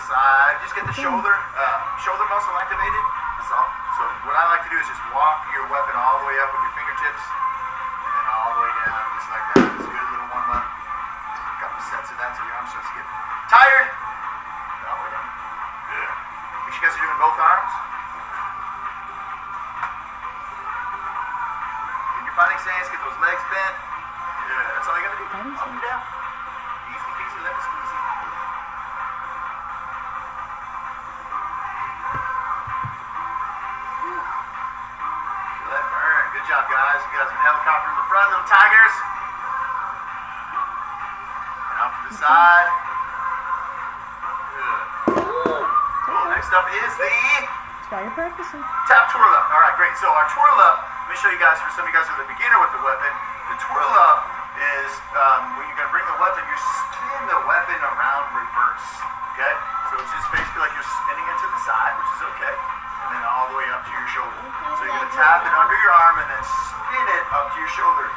the side. Just get the shoulder muscle activated. That's all. So what I like to do is just walk your weapon all the way up with your fingertips, and then all the way down, just like that. Just a good little warm up. A couple sets of that so your arm starts to get tired. All the way down. Good. Make sure you guys are doing both arms. In your fighting stance, get those legs bent. Yeah, that's all you gotta do. Up and down. Easy peasy, lemon squeezy. Let burn. Good job, guys. You guys are helicopter in the front, little tigers. And off to the side. Good. Cool. Next up is the Try your practicing. tap twirl up. All right, great. So our twirl up, let me show you guys, for some of you guys who are the beginner with the weapon, the twirl up is when you're going to bring the weapon, you spin the weapon around reverse. Okay? So it's just basically like you're spinning it to the side, which is okay, and then all the way up to your shoulder. So you're going to tap it under your arm and then spin it up to your shoulder.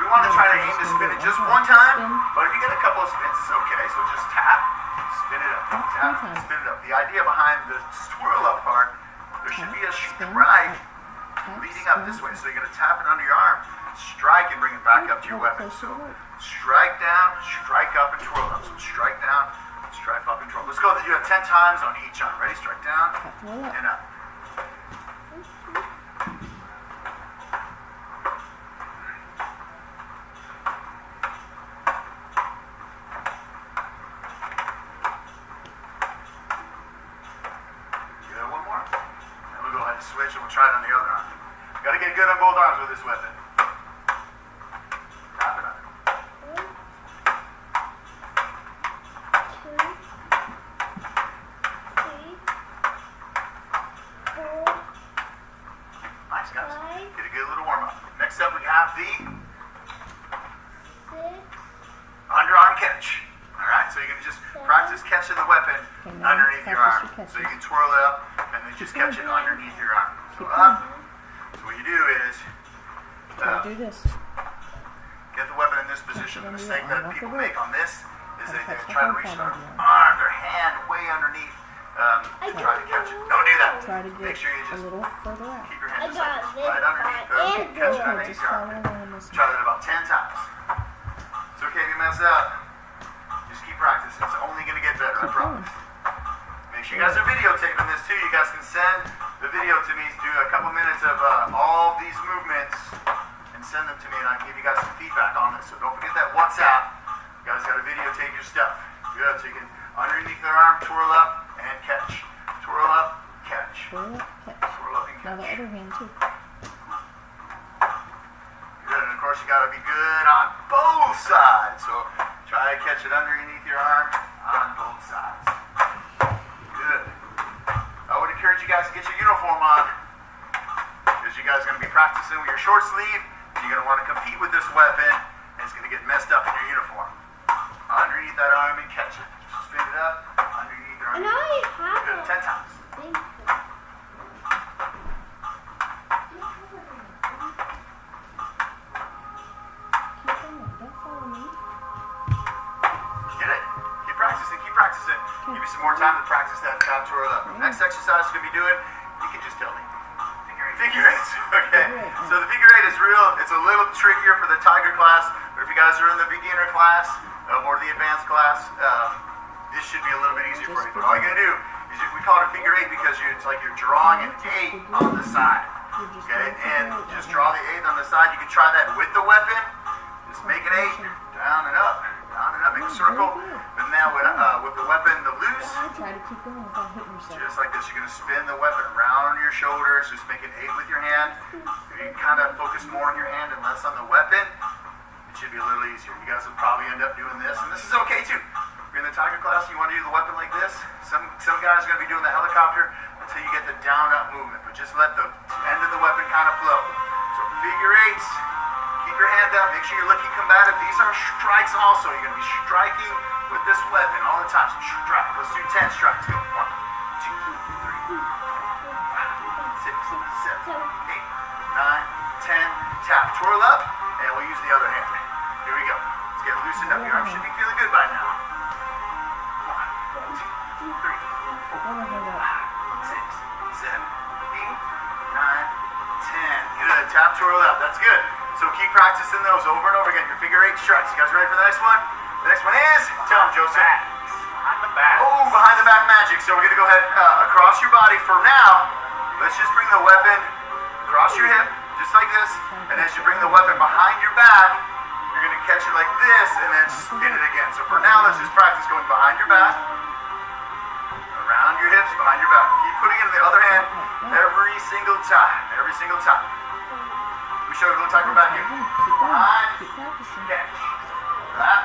We want to try to aim to spin it just one time, but if you get a couple of spins, it's okay. So just tap, spin it up, tap, spin it up. The idea behind the twirl up part, there should be a strike leading up this way. So you're going to tap it under your arm, strike, and bring it back up to your weapon. So strike down, strike up, and twirl up. So strike down, strike up, and twirl. Let's go. You have 10 times on each arm. Ready? Strike down and up. Good. One more. Then we'll go ahead and switch, and we'll try it on the other arm. Got to get good on both arms with this weapon. Tap it up. 2, 3, 4, Nice, guys. Get a good little warm up. Next up, we have the 6, underarm catch. All right, so you're going to just practice catching the weapon underneath your arm. So you can twirl it up and then just catch it underneath your arm. So up. So what you do is Do this. get the weapon in this position. The mistake that people make on this is they try to reach their arm, their hand way underneath to try to catch it. Don't do that. Try to Make get sure you a just little further out. keep your hand just I got like this right underneath part them. and Catch it this. underneath Just your follow arm. along on this. Try that about 10 times. It's okay if you mess up. Just keep practicing. It's only going to get better, I promise. Make sure you guys are videotaping this too. You guys can send the video to me. Do a couple minutes of all these movements and send them to me, and I can give you guys some feedback on this. So don't forget that WhatsApp. You guys got to videotape your stuff. Good. So you can underneath their arm, twirl up and catch. Twirl up, catch. Twirl up, catch. Twirl up and Now the catch. other hand too. Good, and of course you got to be good on both sides. So try to catch it underneath your arm on both sides. Good. I would encourage you guys to get your uniform on, because you guys are going to be practicing with your short sleeve. You're going to want to compete with this weapon, and it's going to get messed up in your uniform. Underneath that arm and catch it. Spin it up, underneath your arm. And I have Good, a 10 times. thing. Keep going. Don't follow me. Get it. Keep practicing, keep practicing. Give you some more time to practice that tap twirl up. Next exercise you're going to be doing, you can just tell me. Figure eights. Okay. So the figure eight is real. It's a little trickier for the tiger class, but if you guys are in the beginner class or the advanced class, this should be a little bit easier for you. But all you got to do is we call it a figure eight because it's like you're drawing an 8 on the side. Okay, and just draw the 8 on the side. You can try that with the weapon. Just make an 8, down and up, make a circle. But now with the weapon, the loose, Try to keep going without hitting yourself. just like this, you're going to spin the weapon around your shoulders. Just make an 8 with your hand. If you kind of focus more on your hand and less on the weapon, it should be a little easier. You guys will probably end up doing this, and this is okay too. If you're in the tiger class, you want to do the weapon like this. Some guys are going to be doing the helicopter until you get the down-up movement, but just let the end of the weapon kind of flow. So figure eights, keep your hand up, make sure you're looking combative. These are strikes also. You're going to be striking with this weapon all the time. So strike. Let's do 10 strikes. Go. 1, 2, 3, 4, 5, 6, 7, 8, 9, 10. Tap. Twirl up, and we'll use the other hand. Here we go. Let's get loosened up. Your arm should be feeling good by now. 1, 2, 3, tap, twirl up. That's good. So keep practicing those over and over again. Your figure eight strikes. You guys ready for the next one? The next one is, tell them, Joseph. Behind the back. Oh, behind the back magic. So we're going to go ahead across your body for now. Let's just bring the weapon across your hip, just like this. And as you bring the weapon behind your back, you're going to catch it like this and then spin it again. So for now, let's just practice going behind your back, around your hips, behind your back. Keep putting it in the other hand every single time. Every single time. Let me show you what it looks like from back here. Behind, Keep practicing. catch. Back,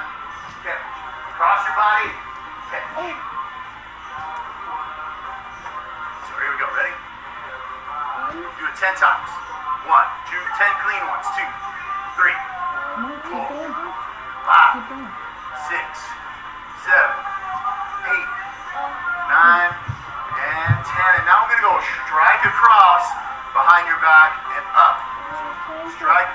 catch. Across your body, catch. So here we go. Ready? Do it 10 times. 1, 2, 10 clean ones. 2, 3, Come on, keep going. 5, Keep going. 6, 7, 8, 9, and 10. And now we're going to go strike across behind your back and up. Strike,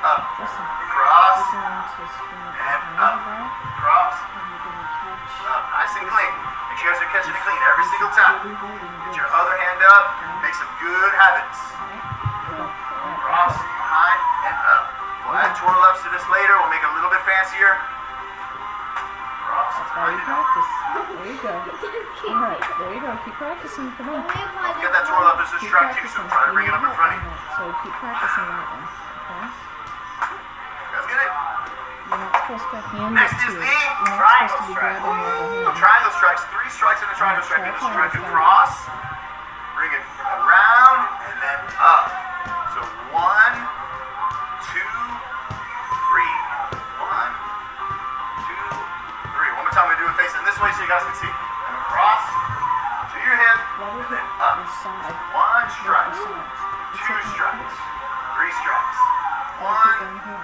up, Listen. cross, You're going to spin it and behind up, your back, cross, and you're going to catch. up. Nice and clean. Make sure you guys are catching it clean every single time. Really holding Get this. your other hand up. Make some good habits. Go. Cross, behind, and up. We'll add twirl ups to this later. We'll make it a little bit fancier. Cross, That's how behind, you and up. practice. There you go. All right, there you go. Keep practicing. Come on. Get that twirl up. This is Keep strike two, so practicing. try to bring it up in front of you. So keep practicing that one. Okay? You guys get it? You're not supposed to hand Next it is to the it. You're not triangle supposed to be strike. grabbing the other hand. Triangle strikes. 3 strikes in a triangle strike. Means Triangle strike strike. across, bring it around, and then up. So 1, 2, 3. 1, 2, 3. One more time. We do it facing this way so you guys can see. And across to your hip, Let and it hit then up. your side. 1 strike, Your sides. 2 strikes, 3 strikes. Gotta 1, keep going here.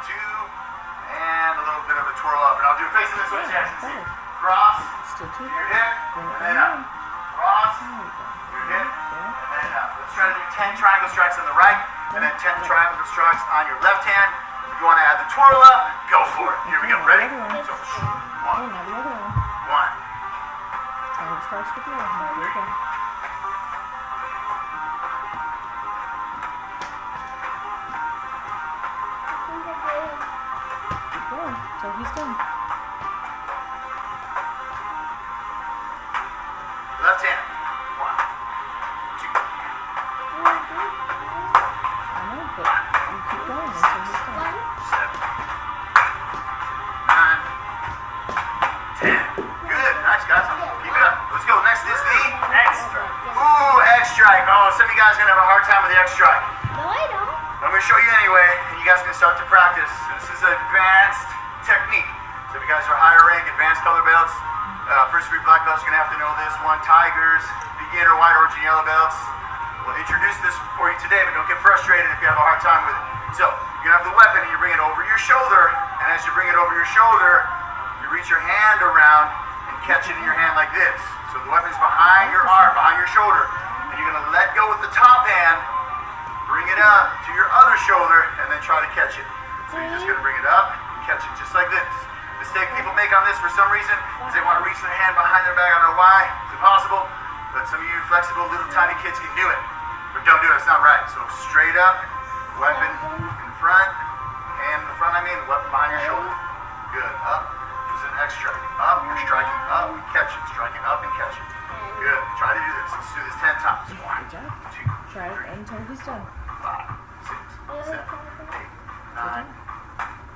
2, and a little bit of a twirl up. And I'll do it facing this way so you guys can see. Better. Cross, Still to too your hard. hip, Bring and it then up. down. Cross, There you go. your hip, Okay. and then up. Let's try to do 10 triangle strikes on the right, and then 10 triangle strikes on your left hand. If you want to add the twirl up, go for it. Here we go. Ready? So, Oh, 1, now the other one. 1. Triangle strikes with the other hand. There you go. Keep going till he's done. Left hand. 1, 2, I know, but you keep going until he's done. 7, 9, 10. Good. Nice, guys. Keep it up. Let's go. Next is the Extra. X strike. Oh, some of you guys are going to have a hard time with the X strike. I'm going to show you anyway, and you guys can start to practice. This is an advanced technique. So if you guys are higher rank, advanced color belts, first degree black belts, you're going to have to know this one. Tigers, beginner, white, orange, and yellow belts. We'll introduce this for you today, but don't get frustrated if you have a hard time with it. So you're going to have the weapon, and you bring it over your shoulder, and as you bring it over your shoulder, you reach your hand around and catch it in your hand like this. So the weapon's behind your arm, behind your shoulder, and you're going to let go with the top hand, bring it up to your other shoulder, and then try to catch it. So you're just going to bring it up and catch it just like this. Mistake people make on this for some reason is they want to reach their hand behind their back. I don't know why. It's impossible. But some of you flexible little tiny kids can do it. But don't do it. It's not right. So straight up, weapon in front, hand in the front, the weapon behind your shoulder. Good. Up. This is an X strike. Up. You're striking up and catch it. Striking up and catch it. Good. Try to do this. Let's do this 10 times. 1, 2, Good job. 3, Try it until he's done. 5, 6, 7, 8, 9,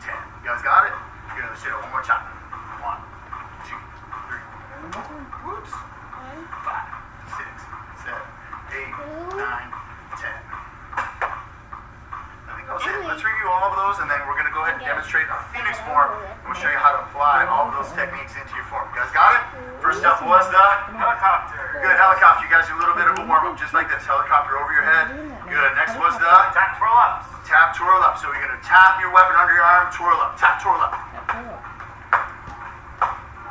10. You guys got it? You're gonna say it one more time. 1, 2, 3. One more time. Whoops. 5, 6, 7, 8, 9, 10. I think that was it. Let's review all of those, and then we're gonna go ahead and demonstrate our Phoenix form, and we'll show you how to apply all of those techniques into your form. You guys got it? First up was the Helicopter. good helicopter. You guys do a little bit of a warm up, just like this. Helicopter over your head. Good. Next was the Tap twirl ups. tap, twirl up. So you're gonna tap your weapon under your arm, twirl up. Tap, twirl up.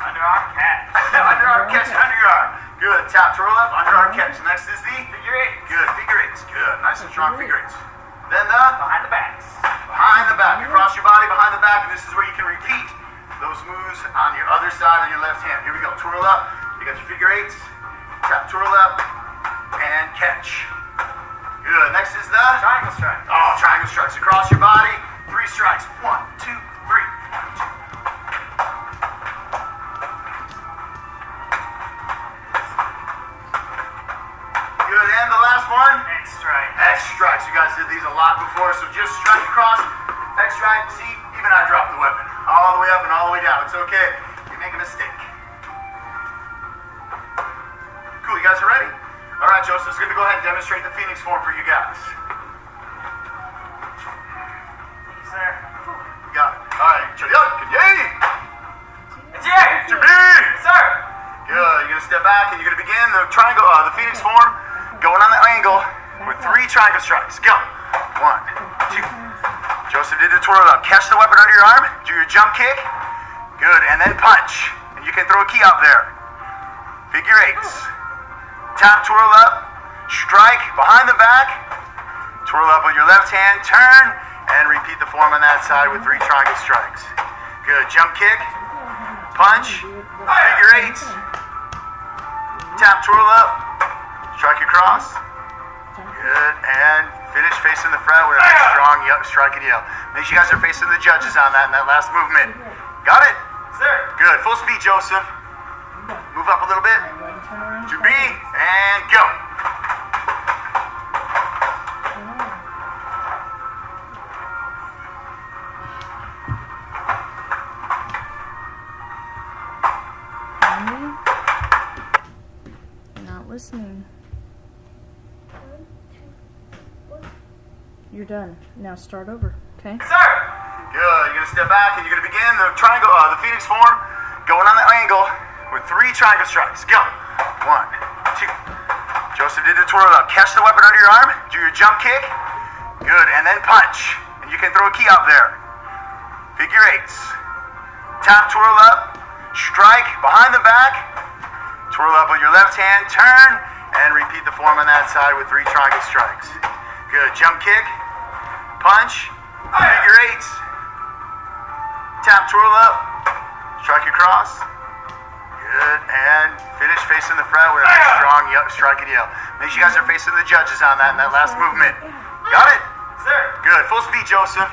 Underarm catch. Underarm catch under your arm. Good. Tap, twirl up, underarm catch. Next is the Figure eight. good figure eights. Good. Nice and strong figure eights. Then the Behind the backs. behind the back. Across your body, behind the back, and this is where you can repeat those moves on your other side on your left hand. Here we go. Twirl up. You got your figure eights. Tap, twirl up, and catch. Good. Next is the Triangle strike. oh, triangle strikes across your body. 3 strikes. 1, 2, 3. Good. And the last one. X strike. X strikes. You guys did these a lot before, so just strike across. X strike. See, even I dropped the weapon. All the way up and all the way down. It's okay. You make a mistake. Cool. You guys are ready? All right, Joseph's going to go ahead and demonstrate the Phoenix form for you guys. Thank you, sir. You got it. All right. Yay! It's here. To me! Sir. Good. You're going to step back and you're going to begin the triangle, the Phoenix form, going on the angle with 3 triangle strikes. Go. 1, 2. Joseph did the twirl up. Catch the weapon under your arm. Do your jump kick. Good. And then punch. And you can throw a key out there. Figure 8s. Tap, twirl up. Strike behind the back. Twirl up with your left hand. Turn. And repeat the form on that side with 3 triangle strikes. Good. Jump kick. Punch. Figure 8s. Tap, twirl up. Strike across. Good. And finish facing the front with a nice strong strike and yell. Make sure you guys are facing the judges on that in that last movement. Got it? Sir. Good. Full speed, Joseph. Move up a little bit. To B. And go. You're not listening. You're done. Now start over, okay? Sir. Good. You're going to step back and you're going to begin the triangle, the Phoenix form, going on the angle with 3 triangle strikes. Go. 1, 2. Joseph did the twirl up. Catch the weapon under your arm. Do your jump kick. Good. And then punch. And you can throw a key out there. Figure 8s. Tap, twirl up. Strike behind the back. Twirl up with your left hand. Turn. And repeat the form on that side with 3 triangle strikes. Good. Jump kick. Punch. Figure 8s. Tap, twirl up. Strike across. Good. And finish facing the front with a nice strong strike and yell. Make sure you guys are facing the judges on that in that last movement. Got it? Sir. Good. Full speed, Joseph.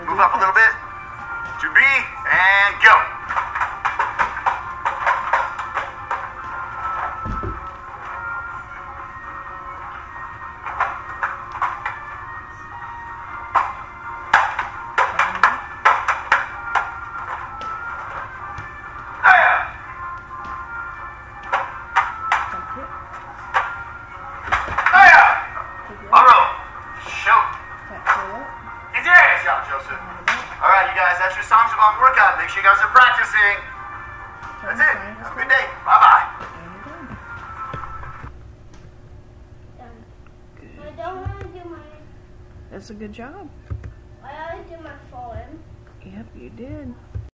Move up a little bit. To B. And go. It's here. Good job, Joseph. All right, you guys, that's your Songs of Bond workout. Make sure you guys are practicing. That's it. Have a good day. Bye-bye. I don't want to do my. That's a good job. I always do my phone. Yep, you did.